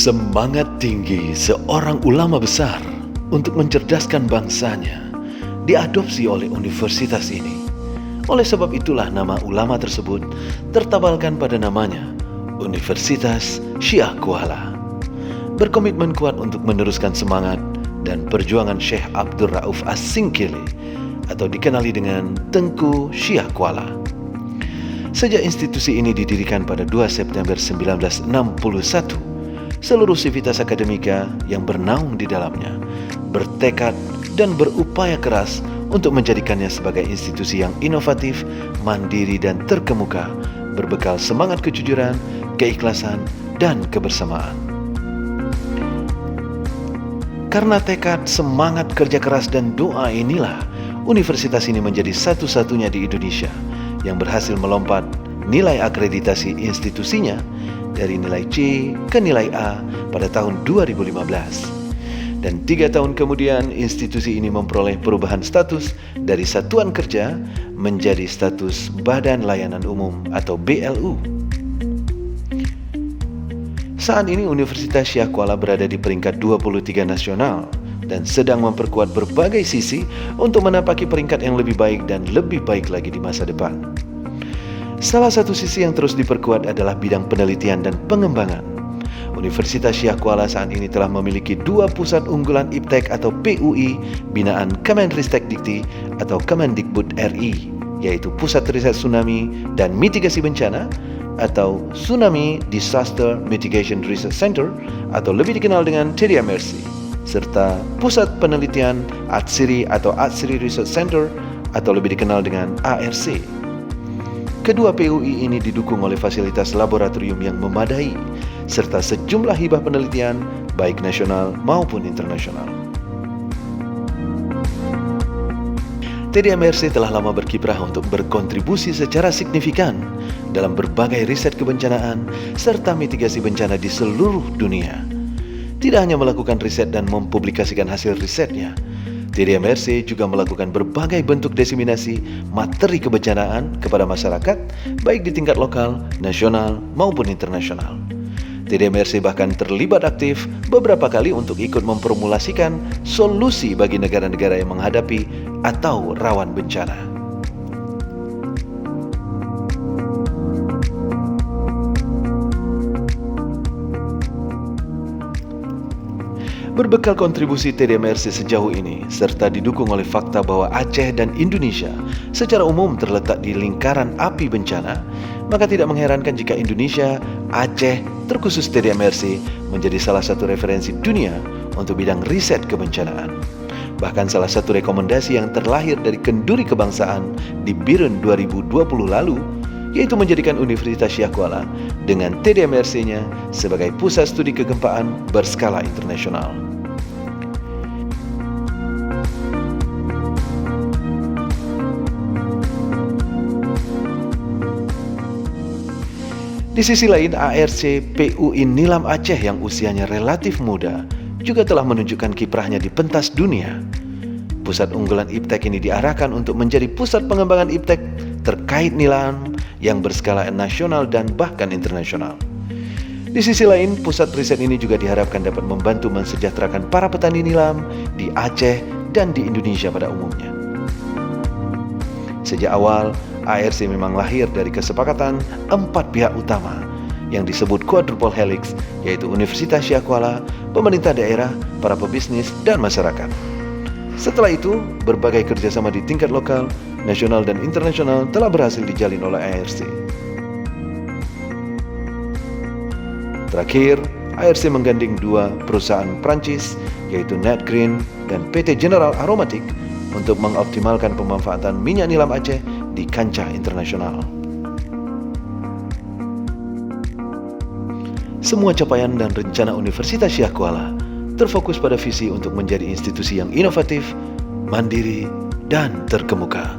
Semangat tinggi seorang ulama besar untuk mencerdaskan bangsanya diadopsi oleh universitas ini. Oleh sebab itulah nama ulama tersebut tertabalkan pada namanya, Universitas Syiah Kuala. Berkomitmen kuat untuk meneruskan semangat dan perjuangan Syekh Abdul Rauf As-Singkili atau dikenali dengan Tengku Syiah Kuala. Sejak institusi ini didirikan pada 2 September 1961, seluruh sivitas akademika yang bernaung di dalamnya bertekad dan berupaya keras untuk menjadikannya sebagai institusi yang inovatif, mandiri dan terkemuka, berbekal semangat kejujuran, keikhlasan, dan kebersamaan. Karena tekad, semangat kerja keras dan doa inilah, universitas ini menjadi satu-satunya di Indonesia yang berhasil melompat nilai akreditasi institusinya dari nilai C ke nilai A pada tahun 2015. Dan 3 tahun kemudian institusi ini memperoleh perubahan status dari satuan kerja menjadi status Badan Layanan Umum atau BLU. Saat ini Universitas Syiah Kuala berada di peringkat 23 nasional dan sedang memperkuat berbagai sisi untuk menapaki peringkat yang lebih baik dan lebih baik lagi di masa depan. Salah satu sisi yang terus diperkuat adalah bidang penelitian dan pengembangan. Universitas Syiah Kuala saat ini telah memiliki 2 pusat unggulan IPTEK atau PUI binaan Kemenristek-Dikti atau Kemendikbud RI, yaitu Pusat Riset Tsunami dan Mitigasi Bencana atau Tsunami Disaster Mitigation Research Center atau lebih dikenal dengan TDMRC, serta Pusat Penelitian Atsiri atau Atsiri Research Center atau lebih dikenal dengan ARC. Kedua PUI ini didukung oleh fasilitas laboratorium yang memadai, serta sejumlah hibah penelitian baik nasional maupun internasional. TDMRC telah lama berkiprah untuk berkontribusi secara signifikan dalam berbagai riset kebencanaan serta mitigasi bencana di seluruh dunia. Tidak hanya melakukan riset dan mempublikasikan hasil risetnya, TDMRC juga melakukan berbagai bentuk diseminasi materi kebencanaan kepada masyarakat, baik di tingkat lokal, nasional, maupun internasional. TDMRC bahkan terlibat aktif beberapa kali untuk ikut memformulasikan solusi bagi negara-negara yang menghadapi atau rawan bencana. Berbekal kontribusi TDMRC sejauh ini, serta didukung oleh fakta bahwa Aceh dan Indonesia secara umum terletak di lingkaran api bencana, maka tidak mengherankan jika Indonesia, Aceh, terkhusus TDMRC menjadi salah satu referensi dunia untuk bidang riset kebencanaan. Bahkan salah satu rekomendasi yang terlahir dari kenduri kebangsaan di BIRN 2020 lalu, yaitu menjadikan Universitas Syiah Kuala dengan TDMRC-nya sebagai pusat studi kegempaan berskala internasional. Di sisi lain, ARC PUI Nilam Aceh yang usianya relatif muda juga telah menunjukkan kiprahnya di pentas dunia. Pusat unggulan IPTEK ini diarahkan untuk menjadi pusat pengembangan IPTEK terkait nilam yang berskala nasional dan bahkan internasional. Di sisi lain, pusat riset ini juga diharapkan dapat membantu mensejahterakan para petani nilam di Aceh dan di Indonesia pada umumnya. Sejak awal, ARC memang lahir dari kesepakatan 4 pihak utama yang disebut Quadruple Helix, yaitu Universitas Syiah Kuala, pemerintah daerah, para pebisnis, dan masyarakat. Setelah itu, berbagai kerjasama di tingkat lokal, nasional, dan internasional telah berhasil dijalin oleh ARC. Terakhir, ARC menggandeng 2 perusahaan Prancis, yaitu Netgreen dan PT General Aromatic, untuk mengoptimalkan pemanfaatan minyak nilam Aceh di kancah internasional. Semua capaian dan rencana Universitas Syiah Kuala terfokus pada visi untuk menjadi institusi yang inovatif, mandiri, dan terkemuka.